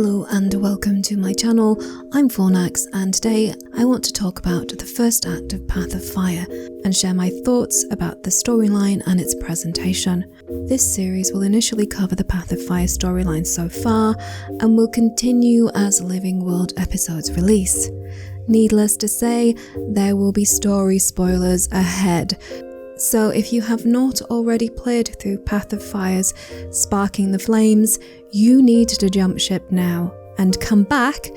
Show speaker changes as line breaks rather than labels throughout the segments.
Hello and welcome to my channel. I'm Fornax and today I want to talk about the first act of Path of Fire and share my thoughts about the storyline and its presentation. This series will initially cover the Path of Fire storyline so far and will continue as Living World episodes release. Needless to say, there will be story spoilers ahead. So if you have not already played through Path of Fire's Sparking the Flames, you need to jump ship now and come back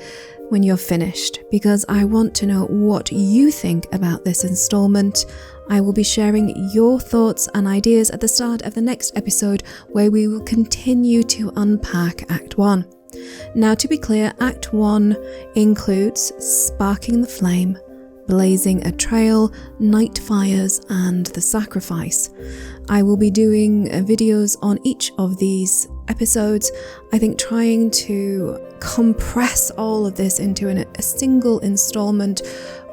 when you're finished, because I want to know what you think about this installment. I will be sharing your thoughts and ideas at the start of the next episode, where we will continue to unpack Act 1. Now, to be clear, Act 1 includes Sparking the Flame, Blazing a Trail, Night Fires and The Sacrifice. I will be doing videos on each of these episodes, I think trying to compress all of this into a single installment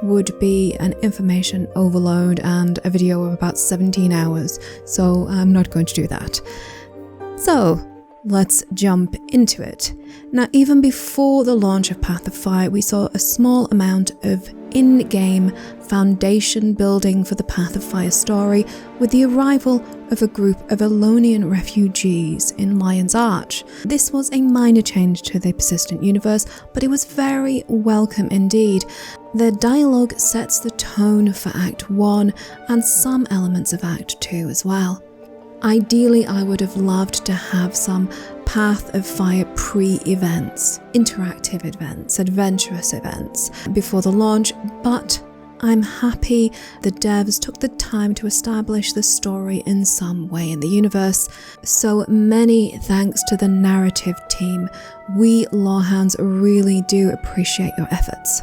would be an information overload and a video of about 17 hours, so I'm not going to do that. So let's jump into it. Now, even before the launch of Path of Fire, we saw a small amount of in-game foundation building for the Path of Fire story with the arrival of a group of Elonian refugees in Lion's Arch. This was a minor change to the persistent universe, but it was very welcome indeed. The dialogue sets the tone for Act 1 and some elements of Act 2 as well. Ideally, I would have loved to have some Path of Fire pre-events, interactive events, adventurous events before the launch, but I'm happy the devs took the time to establish the story in some way in the universe. So many thanks to the narrative team. We Lawhounds really do appreciate your efforts.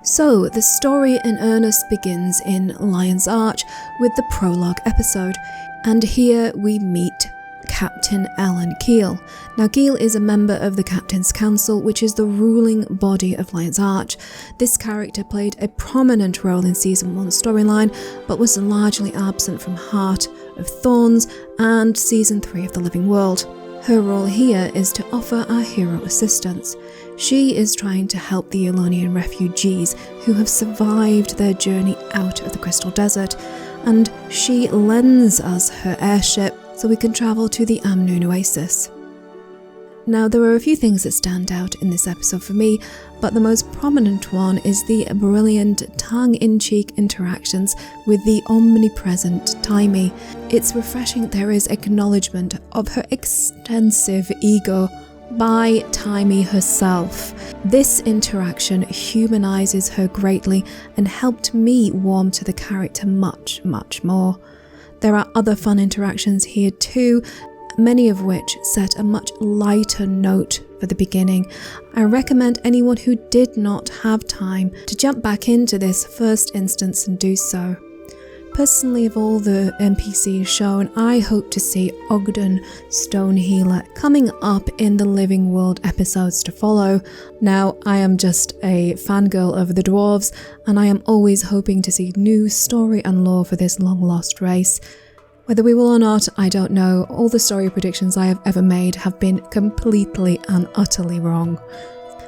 So the story in earnest begins in Lion's Arch with the prologue episode. And here we meet Captain Ellen Keel. Now, Keel is a member of the Captain's Council, which is the ruling body of Lion's Arch. This character played a prominent role in Season 1 storyline, but was largely absent from Heart of Thorns and Season 3 of The Living World. Her role here is to offer our hero assistance. She is trying to help the Elonian refugees who have survived their journey out of the Crystal Desert, and she lends us her airship so we can travel to the Amnoon Oasis. Now, there are a few things that stand out in this episode for me, but the most prominent one is the brilliant tongue-in-cheek interactions with the omnipresent Taimi. It's refreshing there is acknowledgement of her extensive ego by Taimi herself. This interaction humanizes her greatly and helped me warm to the character much more. There are other fun interactions here too, many of which set a much lighter note for the beginning. I recommend anyone who did not have time to jump back into this first instance and do so. Personally, of all the NPCs shown, I hope to see Ogden Stonehealer coming up in the Living World episodes to follow. Now, I am just a fangirl of the dwarves, and I am always hoping to see new story and lore for this long-lost race. Whether we will or not, I don't know. All the story predictions I have ever made have been completely and utterly wrong.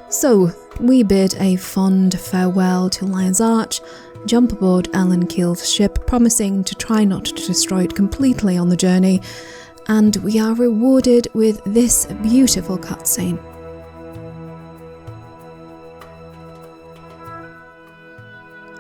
So, we bid a fond farewell to Lion's Arch, jump aboard Ellen Keel's ship, promising to try not to destroy it completely on the journey, and we are rewarded with this beautiful cutscene.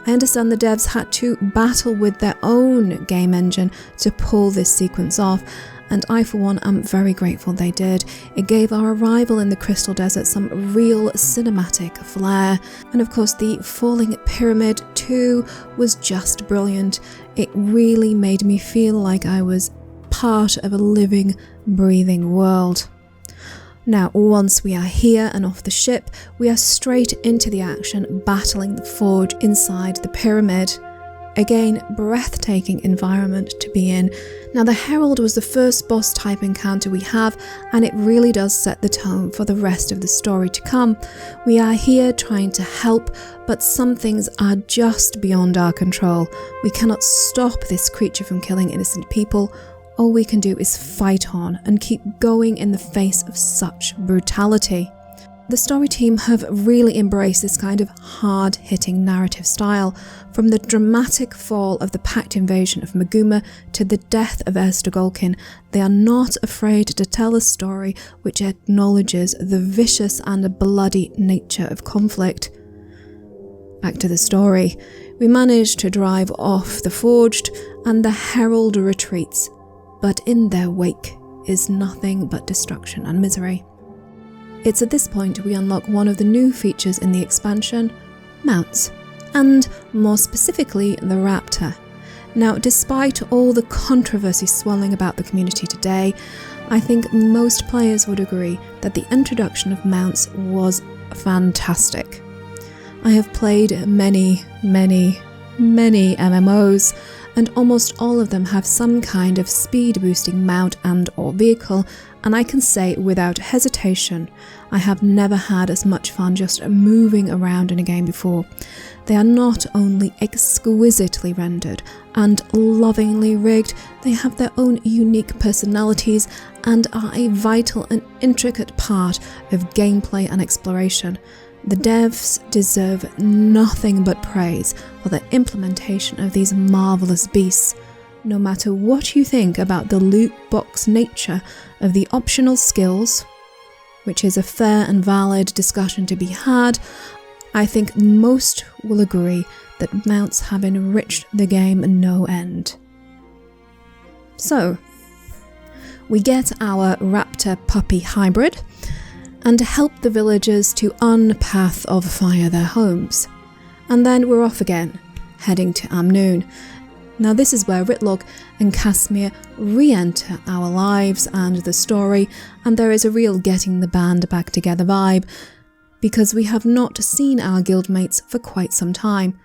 I understand the devs had to battle with their own game engine to pull this sequence off, and I for one am very grateful they did. It gave our arrival in the Crystal Desert some real cinematic flair, and of course the falling pyramid too was just brilliant. It really made me feel like I was part of a living, breathing world. Now, once we are here and off the ship, we are straight into the action, battling the forge inside the pyramid. Again, breathtaking environment to be in. Now, the Herald was the first boss type encounter we have, and it really does set the tone for the rest of the story to come. We are here trying to help, but some things are just beyond our control. We cannot stop this creature from killing innocent people. All we can do is fight on and keep going in the face of such brutality. The story team have really embraced this kind of hard-hitting narrative style, from the dramatic fall of the Pact invasion of Maguma to the death of Erstogolkin. They are not afraid to tell a story which acknowledges the vicious and bloody nature of conflict. Back to the story. We manage to drive off the Forged, and the Herald retreats, but in their wake is nothing but destruction and misery. It's at this point we unlock one of the new features in the expansion, mounts, and more specifically the Raptor. Now, despite all the controversy swirling about the community today, I think most players would agree that the introduction of mounts was fantastic. I have played many MMOs, and almost all of them have some kind of speed boosting mount and or vehicle, and I can say without hesitation, I have never had as much fun just moving around in a game before. They are not only exquisitely rendered and lovingly rigged, they have their own unique personalities and are a vital and intricate part of gameplay and exploration. The devs deserve nothing but praise for the implementation of these marvelous beasts. No matter what you think about the loot box nature of the optional skills, which is a fair and valid discussion to be had, I think most will agree that mounts have enriched the game no end. So, we get our Raptor puppy hybrid, and help the villagers to unpath of fire their homes. And then we're off again, heading to Amnoon. Now this is where Rytlock and Kingspear re-enter our lives and the story, and there is a real getting the band back together vibe, because we have not seen our guildmates for quite some time.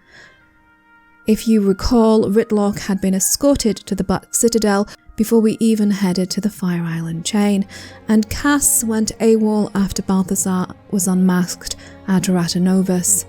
If you recall, Rytlock had been escorted to the Black Citadel before we even headed to the Fire Island chain, and Cass went AWOL after Balthazar was unmasked at Ratanovus.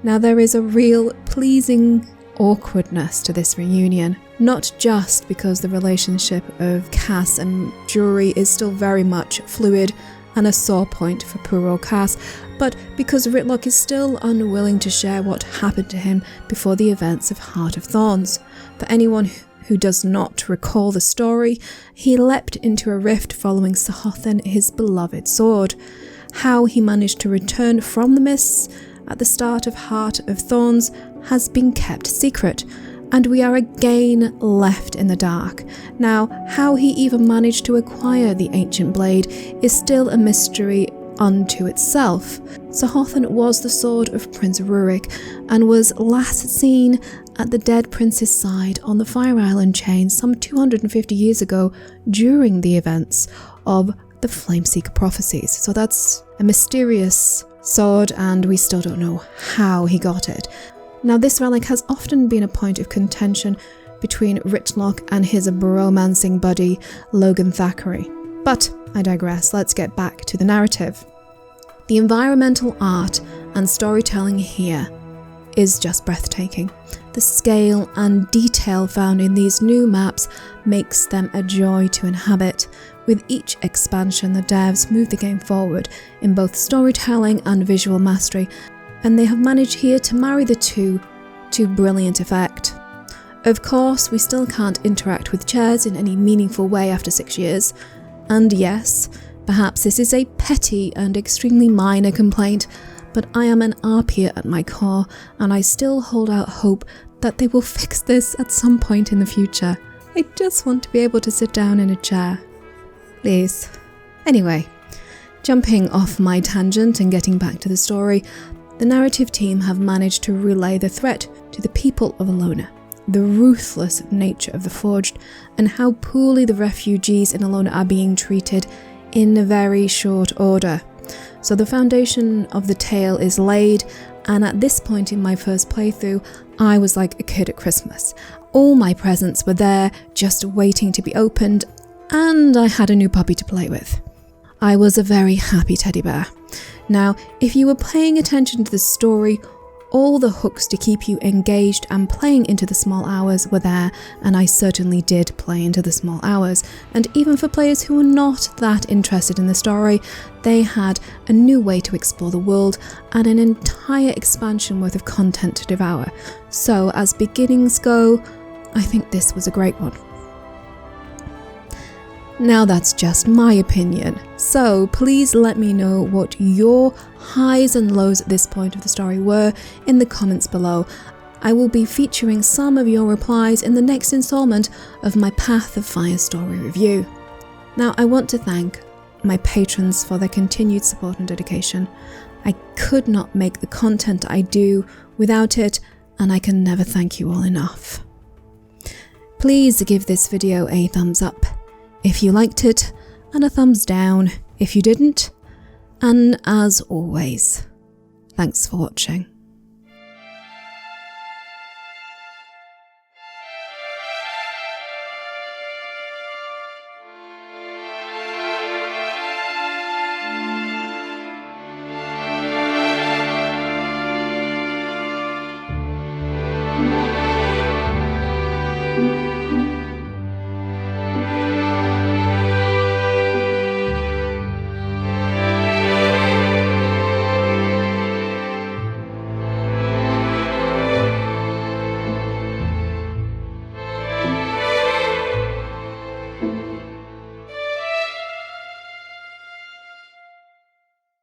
Now there is a real pleasing awkwardness to this reunion, not just because the relationship of Cass and Jury is still very much fluid and a sore point for poor old Cass, but because Rytlock is still unwilling to share what happened to him before the events of Heart of Thorns. For anyone who does not recall the story, he leapt into a rift following Sahothan, his beloved sword. How he managed to return from the mists at the start of Heart of Thorns has been kept secret, and we are again left in the dark. Now, how he even managed to acquire the ancient blade is still a mystery unto itself. Sahothan was the sword of Prince Rurik and was last seen at the dead prince's side on the Fire Island chain some 250 years ago during the events of the Flameseeker prophecies. So that's a mysterious sword, and we still don't know how he got it. Now this relic has often been a point of contention between Rytlock and his bromancing buddy Logan Thackeray. But I digress, let's get back to the narrative. The environmental art and storytelling here is just breathtaking. The scale and detail found in these new maps makes them a joy to inhabit. With each expansion, the devs move the game forward in both storytelling and visual mastery, and they have managed here to marry the two to brilliant effect. Of course, we still can't interact with chairs in any meaningful way after 6 years, and yes, perhaps this is a petty and extremely minor complaint, but I am an RPer at my core, and I still hold out hope that they will fix this at some point in the future. I just want to be able to sit down in a chair. Please. Anyway, jumping off my tangent and getting back to the story, the narrative team have managed to relay the threat to the people of Alona, the ruthless nature of the Forged, and how poorly the refugees in Alona are being treated in very short order. So the foundation of the tale is laid, and at this point in my first playthrough, I was like a kid at Christmas. All my presents were there, just waiting to be opened, and I had a new puppy to play with. I was a very happy teddy bear. Now, if you were paying attention to the story All the hooks to keep you engaged and playing into the small hours were there, and I certainly did play into the small hours. And even for players who were not that interested in the story, they had a new way to explore the world and an entire expansion worth of content to devour. So as beginnings go, I think this was a great one. Now that's just my opinion, so please let me know what your highs and lows at this point of the story were in the comments below. I will be featuring some of your replies in the next installment of my Path of Fire story review. Now I want to thank my patrons for their continued support and dedication. I could not make the content I do without it, and I can never thank you all enough. Please give this video a thumbs up if you liked it, and a thumbs down if you didn't. And as always, thanks for watching.